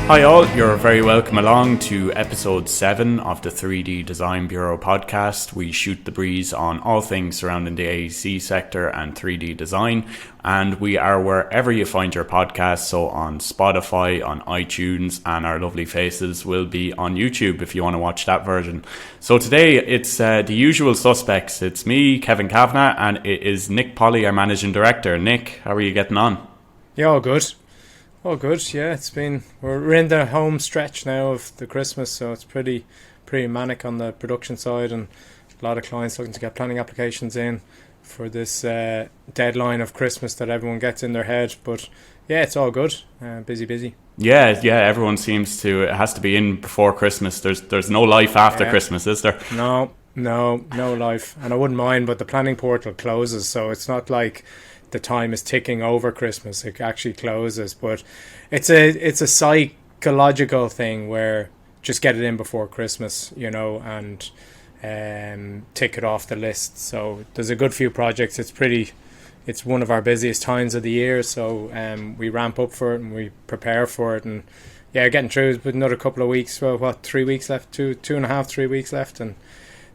Hi all, you're very welcome along to episode 7 of the 3D Design Bureau podcast. We shoot the breeze on all things surrounding the AEC sector and 3D design, and we are wherever you find your podcast, so on Spotify, on iTunes, and our lovely faces will be on YouTube if you want to watch that version. So today it's the usual suspects. It's me, Kevin Kavanagh, and it is Nick Polly, our Managing Director. Nick, how are you getting on? Yeah, all good. Oh, good. Yeah, we're in the home stretch now of the Christmas, so it's pretty manic on the production side, and a lot of clients looking to get planning applications in for this deadline of Christmas that everyone gets in their head. But yeah, it's all good. Busy. Yeah. Everyone seems to. It has to be in before Christmas. There's no life after Christmas, is there? No life. And I wouldn't mind, but the planning portal closes, so it's not like the time is ticking over Christmas. It actually closes, but it's a psychological thing where just get it in before Christmas, and tick it off the list. So there's a good few projects. It's one of our busiest times of the year, so we ramp up for it and we prepare for it, and getting through it with another couple of weeks. Well, 3 weeks left, 2.5-3 weeks left, and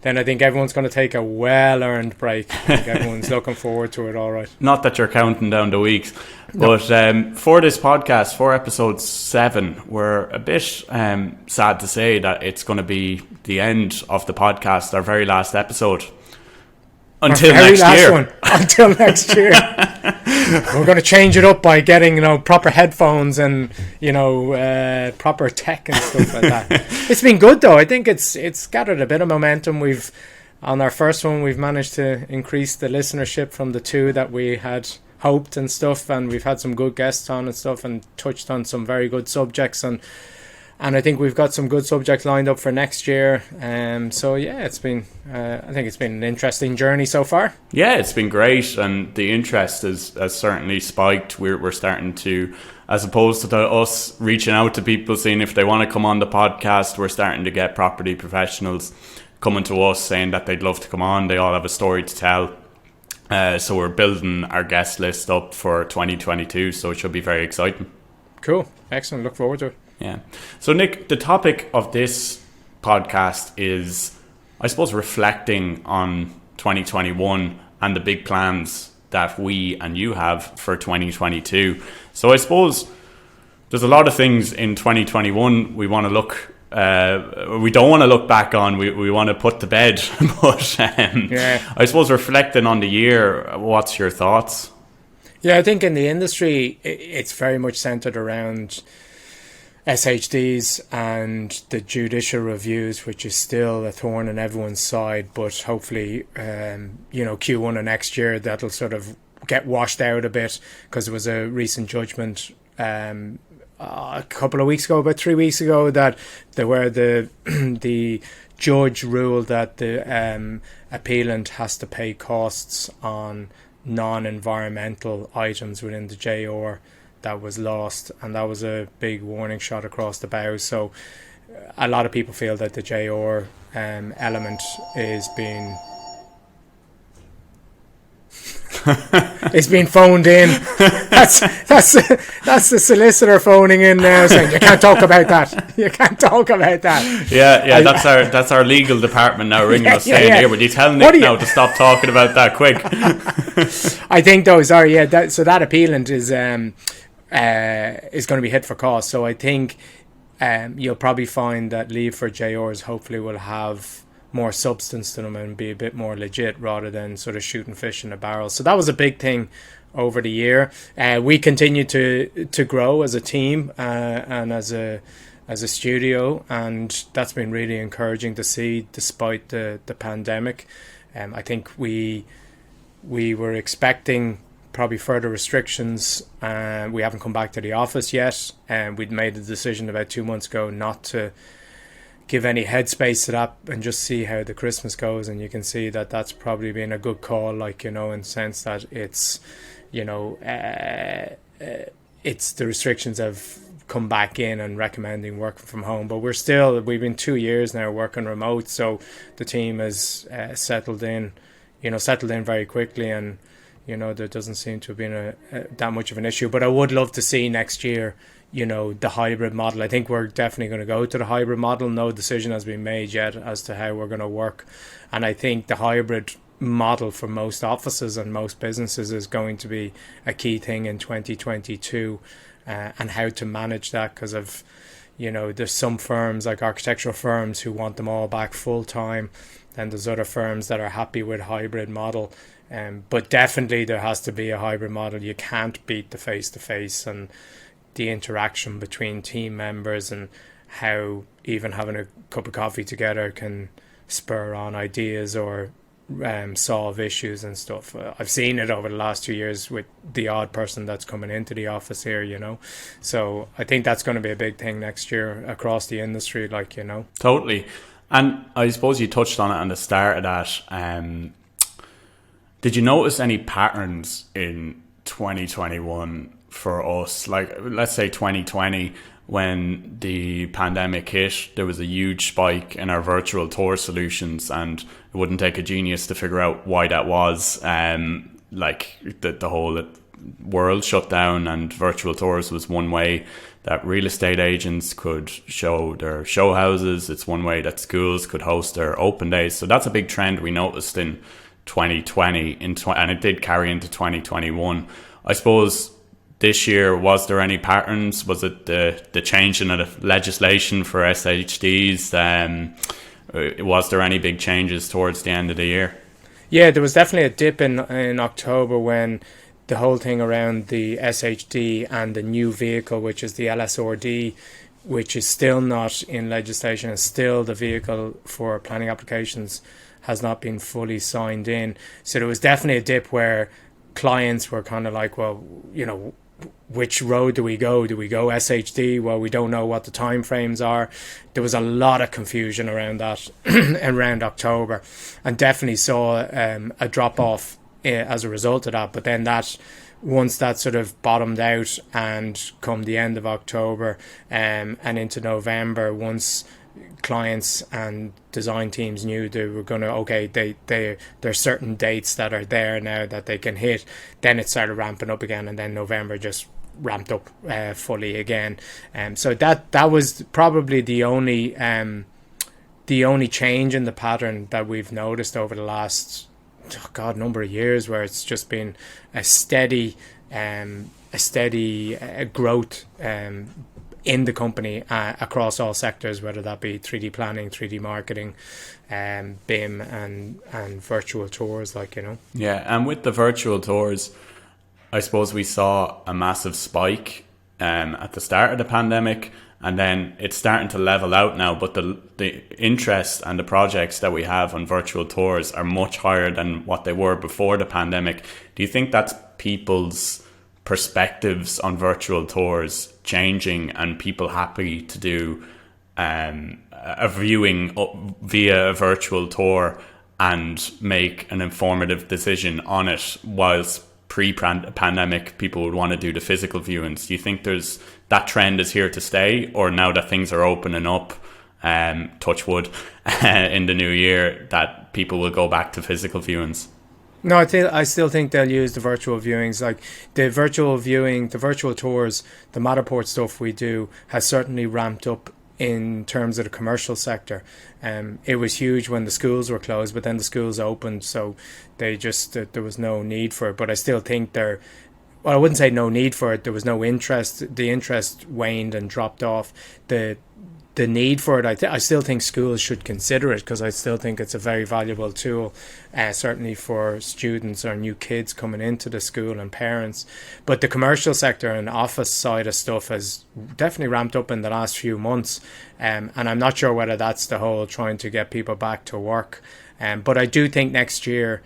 then I think everyone's going to take a well-earned break. I think everyone's looking forward to it, all right. Not that you're counting down the weeks. No. But for this podcast, for episode 7, we're a bit sad to say that it's going to be the end of the podcast, our very last episode. Until next year. Until next year. We're going to change it up by getting, proper headphones and, proper tech and stuff like that. It's been good though. I think it's gathered a bit of momentum. On our first one, we've managed to increase the listenership from the 2 that we had hoped and stuff. And we've had some good guests on and stuff and touched on some very good subjects. And I think we've got some good subjects lined up for next year. So yeah, it's been. I think it's been an interesting journey so far. Yeah, it's been great, and the interest has certainly spiked. We're starting to, as opposed to us reaching out to people saying if they want to come on the podcast, we're starting to get property professionals coming to us saying that they'd love to come on. They all have a story to tell. So we're building our guest list up for 2022. So it should be very exciting. Cool, excellent. Look forward to it. Yeah. So Nick, the topic of this podcast is, I suppose, reflecting on 2021 and the big plans that we and you have for 2022. So I suppose there's a lot of things in 2021 we want to look, we don't want to look back on, we want to put to bed. But I suppose reflecting on the year, what's your thoughts? Yeah, I think in the industry, it's very much centered around SHDs and the judicial reviews, which is still a thorn in everyone's side, but hopefully Q1 of next year that'll sort of get washed out a bit, because there was a recent judgment a couple of weeks ago, about 3 weeks ago, that where the judge ruled that the appellant has to pay costs on non-environmental items within the JR that was lost, and that was a big warning shot across the bow. So a lot of people feel that the JR element is being it's being phoned in. That's the solicitor phoning in now saying you can't talk about that. You can't talk about that. Yeah. That's our legal department now ringing us saying, "Here, would you tell Nick now to stop talking about that quick?" I think though, sorry, so that appellant is going to be hit for cost. So I think you'll probably find that leave for JRs hopefully will have more substance to them and be a bit more legit rather than sort of shooting fish in a barrel. So that was a big thing over the year. We continue to grow as a team and as a studio, and that's been really encouraging to see despite the pandemic. I think we were expecting probably further restrictions. We haven't come back to the office yet, and we'd made the decision about 2 months ago not to give any headspace to that and just see how the Christmas goes. And you can see that that's probably been a good call, in the sense that it's the restrictions have come back in and recommending working from home, but we've been 2 years now working remote, so the team has settled in very quickly, and there doesn't seem to have been that much of an issue. But I would love to see next year, the hybrid model. I think we're definitely going to go to the hybrid model. No decision has been made yet as to how we're going to work. And I think the hybrid model for most offices and most businesses is going to be a key thing in 2022, and how to manage that, because of, there's some firms like architectural firms who want them all back full time. Then there's other firms that are happy with hybrid model. But definitely there has to be a hybrid model. You can't beat the face-to-face and the interaction between team members, and how even having a cup of coffee together can spur on ideas or solve issues and stuff. I've seen it over the last 2 years with the odd person that's coming into the office here, So I think that's going to be a big thing next year across the industry, Totally. And I suppose you touched on it on the start of that. Did you notice any patterns in 2021 for us? Like, let's say 2020, when the pandemic hit, there was a huge spike in our virtual tour solutions, and it wouldn't take a genius to figure out why that was. Like the whole world shut down, and virtual tours was one way that real estate agents could show their show houses. It's one way that schools could host their open days. So that's a big trend we noticed in 2020, and it did carry into 2021. I suppose this year, was there any patterns? Was it the changing of the legislation for SHDs? Was there any big changes towards the end of the year? Yeah, there was definitely a dip in October when the whole thing around the SHD and the new vehicle, which is the LSRD, which is still not in legislation, and still the vehicle for planning applications has not been fully signed in. So there was definitely a dip where clients were kind of like, well, which road do we go? Do we go SHD? Well, we don't know what the timeframes are. There was a lot of confusion around that around October, and definitely saw a drop off as a result of that. But then once that sort of bottomed out, and come the end of October and into November, once clients and design teams knew they were going to, there's certain dates that are there now that they can hit, then it started ramping up again, and then November just ramped up fully again. So that was probably the only change in the pattern that we've noticed over the last number of years, where it's just been a steady growth in the company across all sectors, whether that be 3D planning, 3D marketing, BIM and virtual tours, Yeah, and with the virtual tours, I suppose we saw a massive spike at the start of the pandemic, and then it's starting to level out now, but the interest and the projects that we have on virtual tours are much higher than what they were before the pandemic. Do you think that's people's perspectives on virtual tours changing, and people happy to do a viewing via a virtual tour and make an informative decision on it, whilst pre-pandemic people would want to do the physical viewings? Do you think that trend is here to stay, or now that things are opening up, touch wood, in the new year, that people will go back to physical viewings? No, I still think they'll use the virtual viewings. Like the virtual viewing, the virtual tours, the Matterport stuff we do has certainly ramped up in terms of the commercial sector. It was huge when the schools were closed, but then the schools opened, so there was no need for it. But I still think I wouldn't say no need for it. There was no interest. The interest waned and dropped off. The need for it, I still think schools should consider it, because I still think it's a very valuable tool, certainly for students or new kids coming into the school and parents. But the commercial sector and office side of stuff has definitely ramped up in the last few months, and I'm not sure whether that's the whole trying to get people back to work. But I do think next year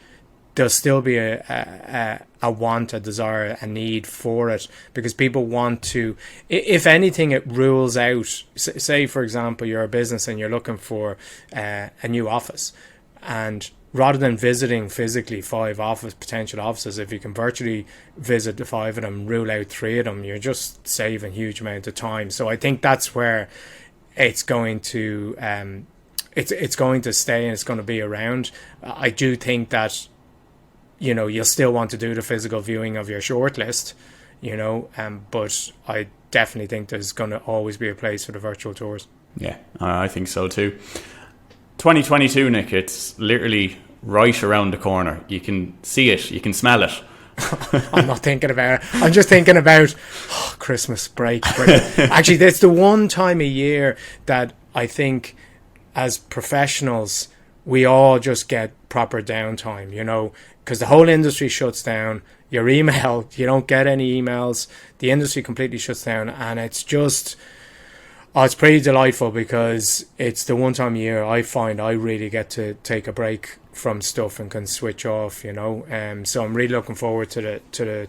there'll still be a want, a desire, a need for it, because people want to, if anything, it rules out, say for example you're a business and you're looking for a new office, and rather than visiting physically 5 potential offices, if you can virtually visit the 5 of them, rule out 3 of them, you're just saving a huge amount of time. So I think that's where it's going to it's going to stay, and it's going to be around. I do think that you'll still want to do the physical viewing of your shortlist, but I definitely think there's going to always be a place for the virtual tours. Yeah, I think so too. 2022, Nick, it's literally right around the corner. You can see it, you can smell it. I'm not thinking about it. I'm just thinking about Christmas break. Actually, that's the one time a year that I think as professionals, we all just get proper downtime, you know, because the whole industry shuts down. Your email, you don't get any emails. The industry completely shuts down, and it's just... Oh, it's pretty delightful because it's the one time a year I find I really get to take a break from stuff and can switch off, you know. So I'm really looking forward to the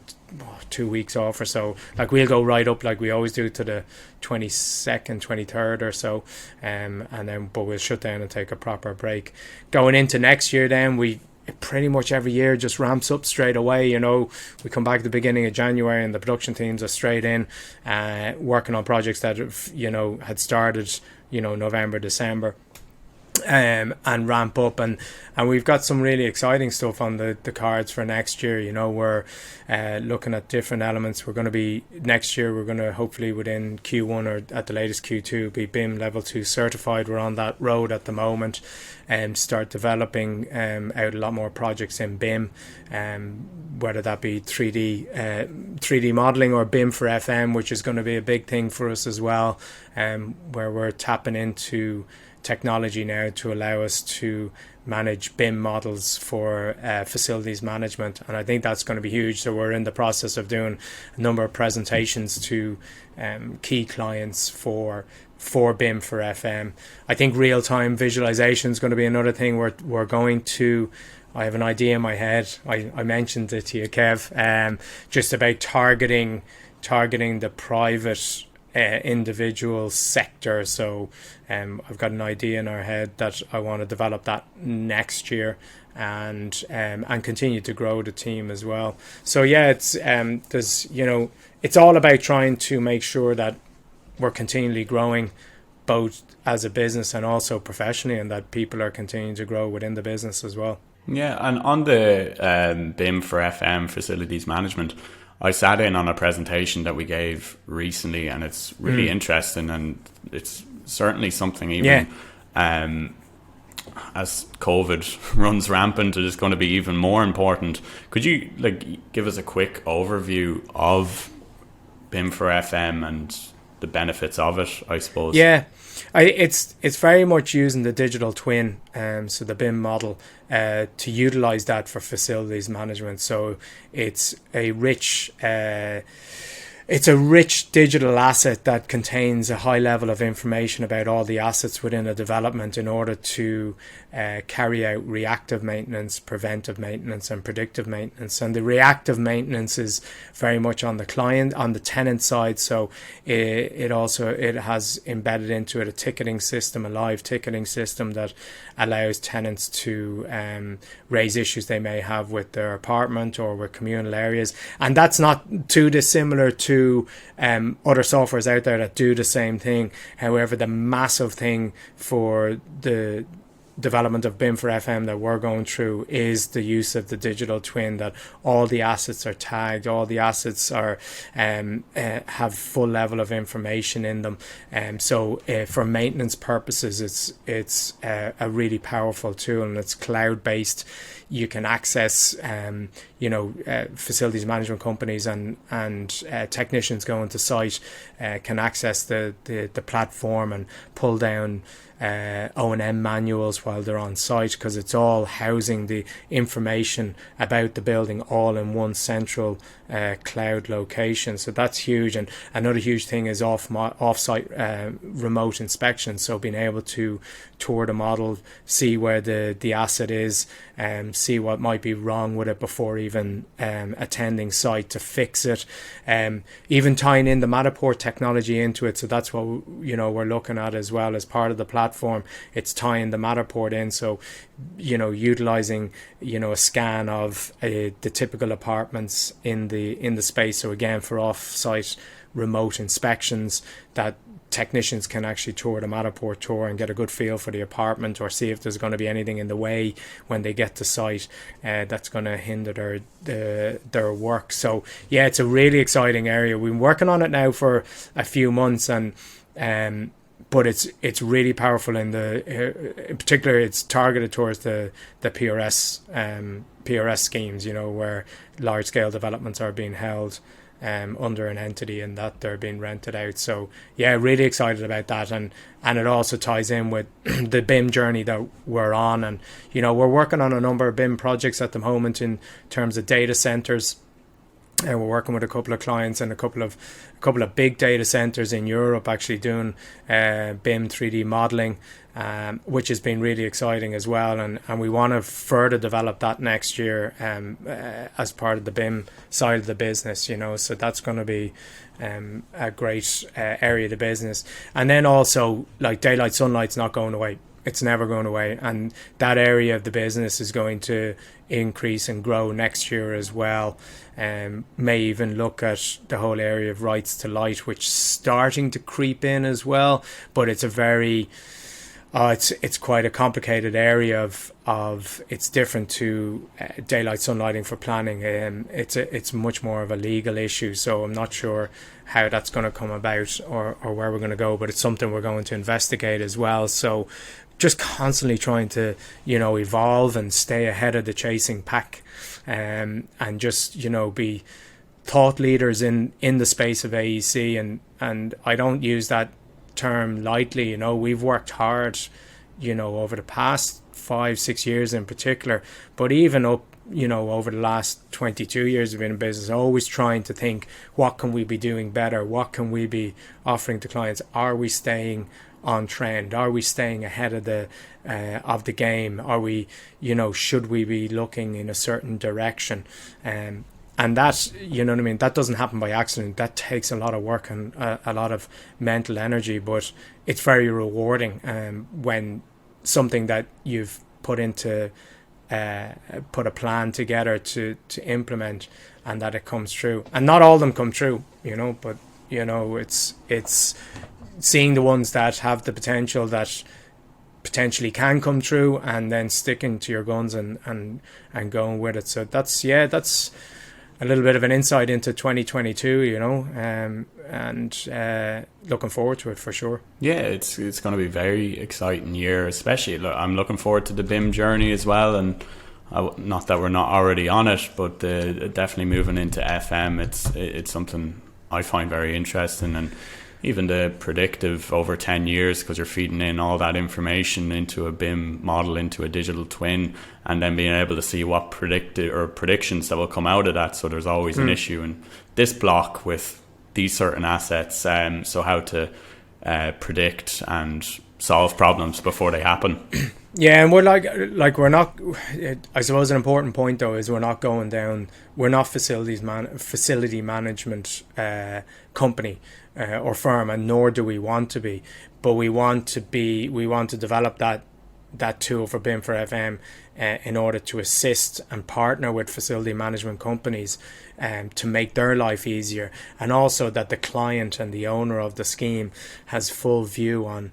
2 weeks off or so. Like, we'll go right up like we always do to the 22nd, 23rd or so, and then but we'll shut down and take a proper break. Going into next year, then pretty much every year just ramps up straight away, you know. We come back at the beginning of January and the production teams are straight in working on projects that have, you know, had started, you know, November, December, and ramp up, and we've got some really exciting stuff on the cards for next year. You know, we're looking at different elements. We're going to be next year, we're going to hopefully within Q1 or at the latest Q2 be BIM Level 2 certified. We're on that road at the moment, and start developing out a lot more projects in BIM, whether that be 3D modeling or BIM for FM, which is going to be a big thing for us as well, where we're tapping into technology now to allow us to manage BIM models for facilities management, and I think that's going to be huge. So we're in the process of doing a number of presentations to key clients for BIM for FM. I think real-time visualization is going to be another thing we're going to... I have an idea in my head. I mentioned it to you, Kev, just about targeting the private individual sector. So I've got an idea in our head that I want to develop that next year, and continue to grow the team as well. So yeah, it's there's, you know, it's all about trying to make sure that we're continually growing, both as a business and also professionally, and that people are continuing to grow within the business as well. Yeah, and on the BIM for FM facilities management, I sat in on a presentation that we gave recently, and it's really interesting, and it's certainly something even as COVID runs rampant, it is going to be even more important. Could you give us a quick overview of BIM for FM and the benefits of it, I suppose? Yeah, it's very much using the digital twin, so the BIM model, to utilize that for facilities management. So it's a rich digital asset that contains a high level of information about all the assets within a development in order to carry out reactive maintenance, preventive maintenance, and predictive maintenance. And the reactive maintenance is very much on the client, on the tenant side. So it has embedded into it a ticketing system, a live ticketing system that allows tenants to raise issues they may have with their apartment or with communal areas. And that's not too dissimilar to other softwares out there that do the same thing. However, the massive thing for the development of BIM for FM that we're going through is the use of the digital twin, that all the assets are tagged, all the assets are have full level of information in them, so for maintenance purposes it's a really powerful tool, and it's cloud based. You can access facilities management companies and technicians going to site can access the platform and pull down O&M manuals while they're on site, because it's all housing the information about the building all in one central cloud location. So that's huge. And another huge thing is off-site remote inspection. So being able to tour the model, see where the asset is, see what might be wrong with it before even attending site to fix it, even tying in the Matterport technology into it. So that's what we're looking at as well as part of the platform. It's tying the Matterport in, so utilizing a scan of the typical apartments in the space. So again, for off-site remote inspections, that technicians can actually tour the Matterport tour and get a good feel for the apartment, or see if there's going to be anything in the way when they get to site that's going to hinder their work. So yeah, it's a really exciting area. We've been working on it now for a few months, and but it's really powerful. In particular, it's targeted towards the PRS schemes, you know, where large scale developments are being held under an entity and that they're being rented out. So yeah, really excited about that, and it also ties in with the BIM journey that we're on. And you know, we're working on a number of BIM projects at the moment in terms of data centers, and we're working with a couple of clients and a couple of big data centers in Europe actually doing BIM 3D modeling, which has been really exciting as well. And we want to further develop that next year as part of the BIM side of the business, you know. So that's going to be a great area of the business. And then also, like, daylight sunlight's not going away. It's never going away, and that area of the business is going to increase and grow next year as well. May even look at the whole area of rights to light, which is starting to creep in as well. But it's a very it's quite a complicated area of it's different to daylight sunlighting for planning. It's much more of a legal issue, so I'm not sure how that's going to come about or where we're going to go, but it's something we're going to investigate as well. So just constantly trying to, you know, evolve and stay ahead of the chasing pack, and just, you know, be thought leaders in the space of AEC. And I don't use that term lightly. You know, we've worked hard, you know, over the past 5-6 years in particular, but even up, you know, over the last 22 years of being in business, always trying to think, what can we be doing better? What can we be offering to clients? Are we staying on trend? Are we staying ahead of the game? Are we, you know, should we be looking in a certain direction? And that, you know what I mean, that doesn't happen by accident. That takes a lot of work and a lot of mental energy, but it's very rewarding when something that you've put into put a plan together to implement, and that it comes true. And not all of them come true, you know, but you know, it's seeing the ones that have the potential, that potentially can come true, and then sticking to your guns and going with it. So that's a little bit of an insight into 2022, you know, and looking forward to it for sure. Yeah, it's going to be a very exciting year, especially I'm looking forward to the BIM journey as well, and not that we're not already on it, but definitely moving into FM, it's something I find very interesting. And even the predictive over 10 years, because you're feeding in all that information into a BIM model, into a digital twin, and then being able to see what predictions that will come out of that. So there's always an issue in this block with these certain assets, so how to predict and solve problems before they happen. Yeah, and we're like we're not. I suppose an important point though is we're not going down. We're not facility management company or firm, and nor do we want to be. But we want to be. We want to develop that tool for BIM for FM in order to assist and partner with facility management companies to make their life easier, and also that the client and the owner of the scheme has full view on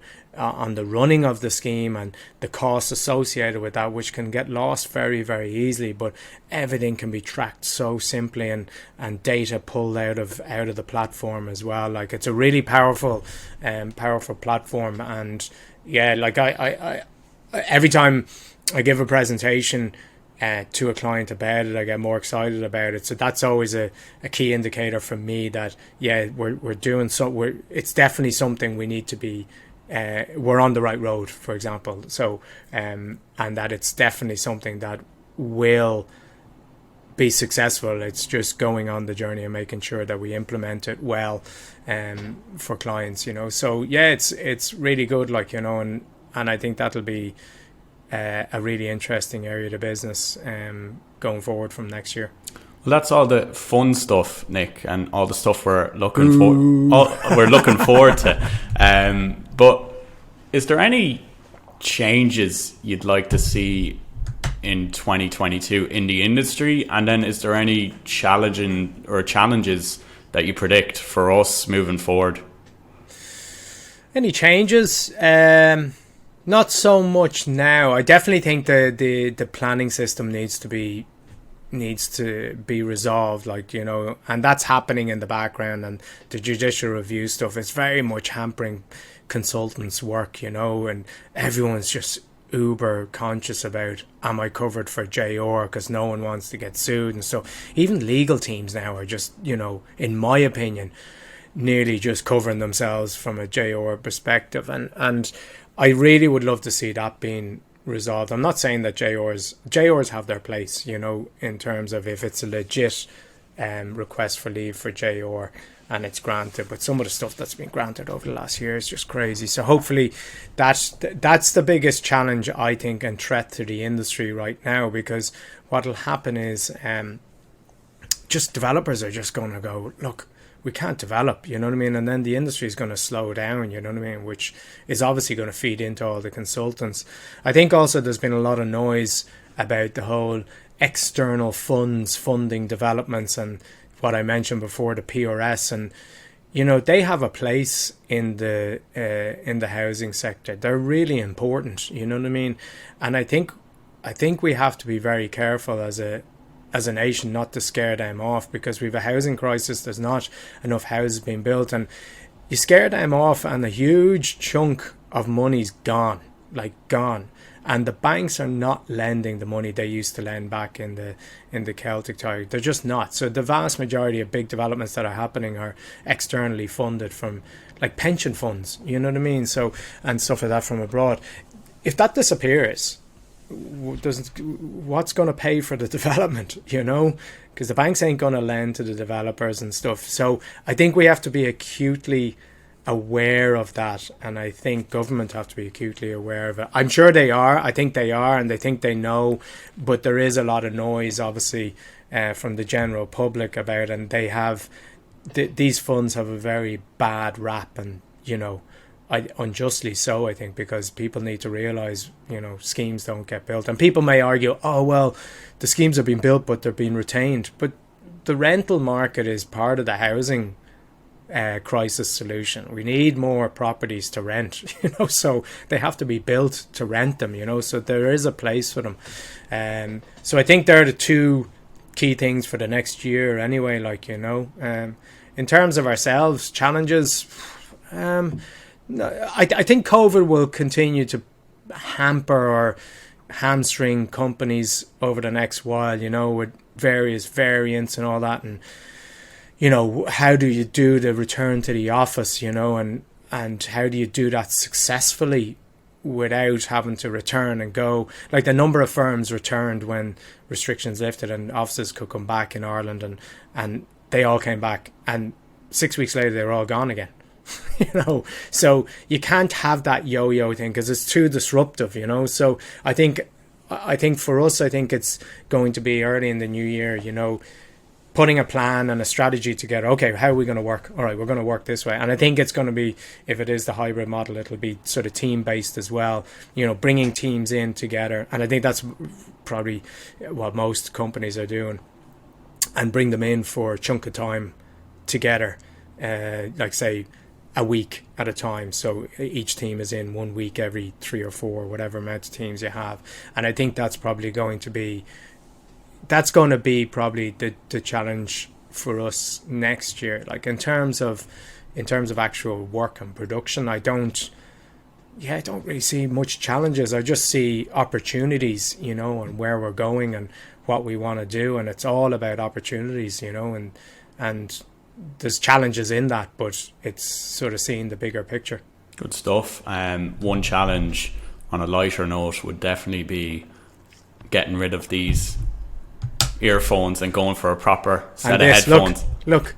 the running of the scheme and the costs associated with that, which can get lost very, very easily. But everything can be tracked so simply, and data pulled out of the platform as well. Like, it's a really powerful platform. And yeah, like I every time I give a presentation to a client about it, I get more excited about it. So that's always a key indicator for me that yeah, we're doing so. It's definitely something we need to be. We're on the right road, for example. So and that it's definitely something that will be successful. It's just going on the journey and making sure that we implement it well for clients, you know. So yeah, it's really good, like, you know, and I think that'll be a really interesting area of the business going forward from next year. Well, that's all the fun stuff, Nick, and all the stuff we're looking forward to. But is there any changes you'd like to see in 2022 in the industry? And then is there any challenges that you predict for us moving forward? Any changes? Not so much now. I definitely think the planning system needs to be resolved, like, you know, and that's happening in the background. And the judicial review stuff is very much hampering consultants' work, you know, and everyone's just uber conscious about, am I covered for JR, because no one wants to get sued. And so even legal teams now are just, you know, in my opinion, nearly just covering themselves from a JR perspective, and I really would love to see that being resolved. I'm not saying that JRs have their place, you know, in terms of if it's a legit request for leave for JR and it's granted, but some of the stuff that's been granted over the last year is just crazy. So hopefully that's the biggest challenge, I think, and threat to the industry right now, because what'll happen is just developers are just going to go, look, we can't develop, you know what I mean? And then the industry is going to slow down, you know what I mean? Which is obviously going to feed into all the consultants. I think also there's been a lot of noise about the whole external funds funding developments and what I mentioned before, the PRS, and you know, they have a place in the housing sector. They're really important, you know what I mean? And I think we have to be very careful as a nation not to scare them off, because we have a housing crisis. There's not enough houses being built, and you scare them off and a huge chunk of money's gone, and the banks are not lending the money they used to lend back in the Celtic Tiger. They're just not. So the vast majority of big developments that are happening are externally funded from like pension funds, you know what I mean? So, and stuff like that from abroad. If that disappears, what's going to pay for the development, you know, because the banks ain't going to lend to the developers and stuff. So I think we have to be acutely aware of that, and I think government have to be acutely aware of it. I'm sure they are. I think they are, and they think they know, but there is a lot of noise obviously from the general public about, and they have these funds have a very bad rap, and you know, unjustly so, I think, because people need to realise, you know, schemes don't get built. And people may argue, oh, well, the schemes have been built, but they're being retained. But the rental market is part of the housing crisis solution. We need more properties to rent, you know, so they have to be built to rent them, you know, so there is a place for them. So I think they're the two key things for the next year anyway, like, you know. In terms of ourselves, challenges, I think COVID will continue to hamper or hamstring companies over the next while, you know, with various variants and all that. And, you know, how do you do the return to the office, you know, and how do you do that successfully without having to return and go? Like the number of firms returned when restrictions lifted and offices could come back in Ireland, and they all came back, and 6 weeks later they were all gone again. You know, so you can't have that yo-yo thing because it's too disruptive, you know. So I think for us, I think it's going to be early in the new year, you know, putting a plan and a strategy together. Okay, how are we going to work? All right, we're going to work this way. And I think it's going to be, if it is the hybrid model, it'll be sort of team-based as well, you know, bringing teams in together. And I think that's probably what most companies are doing, and bring them in for a chunk of time together, like say a week at a time. So each team is in 1 week every 3 or 4, whatever amount of teams you have. And I think that's probably going to be probably the challenge for us next year. Like in terms of actual work and production, I don't really see much challenges. I just see opportunities, you know, and where we're going and what we want to do. And it's all about opportunities, you know, and there's challenges in that, but it's sort of seeing the bigger picture. Good stuff. One challenge on a lighter note would definitely be getting rid of these earphones and going for a proper set of headphones. Look.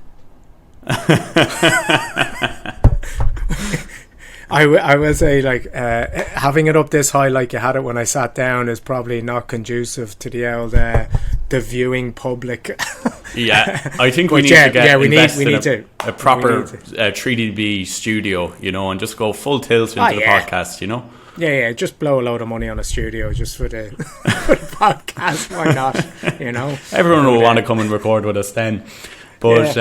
I will say, like, having it up this high like you had it when I sat down is probably not conducive to the old the viewing public. Yeah, I think we need to get a proper 3DB studio, you know, and just go full tilt into the podcast, you know. Yeah, just blow a load of money on a studio just for the, for the podcast. Why not? You know, everyone will want to come and record with us then. But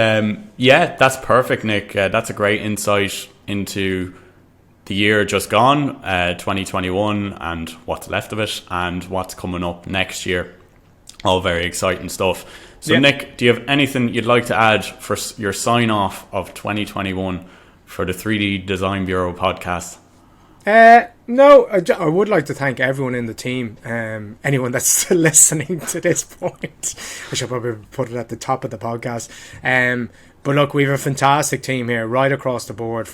yeah, that's perfect, Nick. That's a great insight into the year just gone, 2021, and what's left of it, and what's coming up next year. All very exciting stuff. So Nick, do you have anything you'd like to add for your sign off of 2021 for the 3D Design Bureau podcast? No, I would like to thank everyone in the team, anyone that's still listening to this point. I should probably put it at the top of the podcast. But look, we have a fantastic team here right across the board,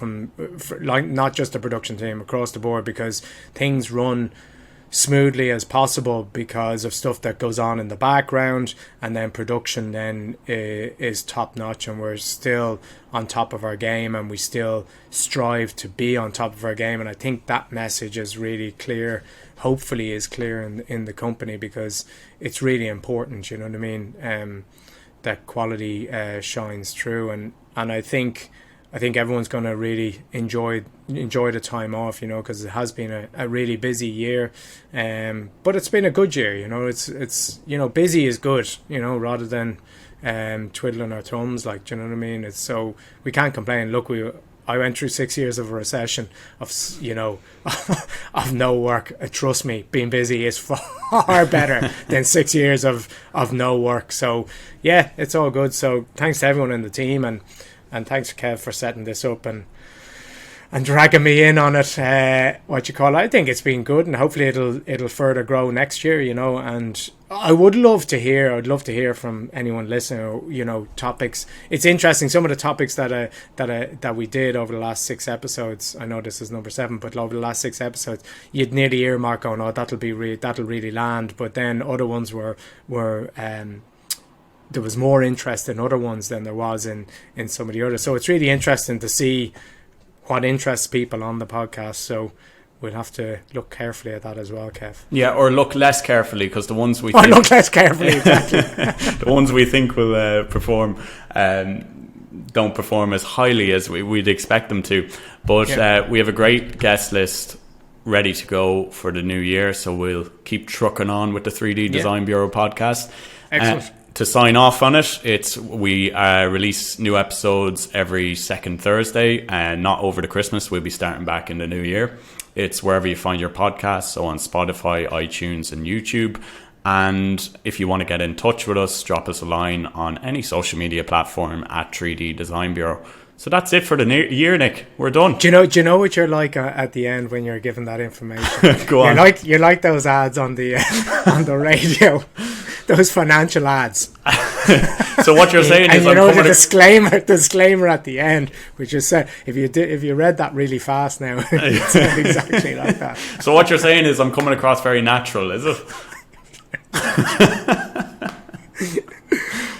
like not just the production team, across the board, because things run smoothly as possible because of stuff that goes on in the background, and then production then is top notch, and we're still on top of our game, and we still strive to be on top of our game. And I think that message is really clear, hopefully is clear in the company, because it's really important, you know what I mean, that quality shines through, and I think everyone's going to really enjoy the time off, you know, because it has been a really busy year, but it's been a good year, you know. It's you know, busy is good, you know, rather than twiddling our thumbs, like, do you know what I mean? It's so we can't complain. Look, I went through 6 years of a recession of, you know, of no work. Trust me, being busy is far better than 6 years of no work. So yeah, it's all good. So thanks to everyone in the team, and thanks to Kev for setting this up and dragging me in on it. I think it's been good, and hopefully it'll further grow next year, you know. And I'd love to hear from anyone listening, you know, topics. It's interesting, some of the topics that we did over the last 6 episodes. I know this is number 7, but over the last 6 episodes, you'd nearly earmark going, oh, that'll really land. But then other ones were there was more interest in other ones than there was in some of the others. So it's really interesting to see what interests people on the podcast. So we'll have to look carefully at that as well, Kev. Yeah, or look less carefully, because the ones we look less carefully, exactly. The ones we think will perform don't perform as highly as we'd expect them to. But we have a great guest list ready to go for the new year, so we'll keep trucking on with the 3D Design Bureau podcast. Excellent. To sign off on it, we release new episodes every second Thursday, and not over the Christmas. We'll be starting back in the new year. It's wherever you find your podcasts, so on Spotify, iTunes, and YouTube. And if you want to get in touch with us, drop us a line on any social media platform at 3D Design Bureau. So that's it for the year, Nick. We're done. Do you know what you're like at the end when you're given that information? Go on. You're like those ads on the on the radio. Those financial ads. So what you're saying is, you know, the disclaimer at the end, which is said, if you read that really fast now, it's exactly like that. So what you're saying is, I'm coming across very natural, is it?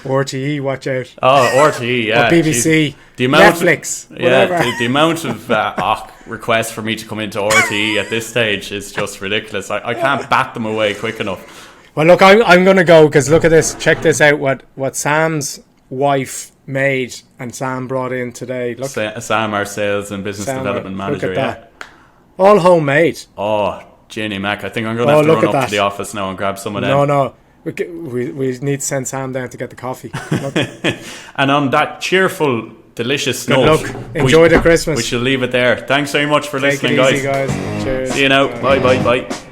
RTE, watch out. Oh, RTE, yeah. Or BBC, the amount Netflix, whatever. The amount of requests for me to come into RTE at this stage is just ridiculous. I can't bat them away quick enough. Well, look, I'm going to go, because look at this. Check this out, what Sam's wife made and Sam brought in today. Look, Sam, our sales and business development manager. Look at that. All homemade. Oh, Jenny Mac. I think I'm going to have to run up to the office now and grab some of them. No. We need to send Sam down to get the coffee. And on that cheerful, delicious note, enjoy the Christmas. We shall leave it there. Thanks very much for listening, Take it easy, guys. Cheers. See you now. Bye.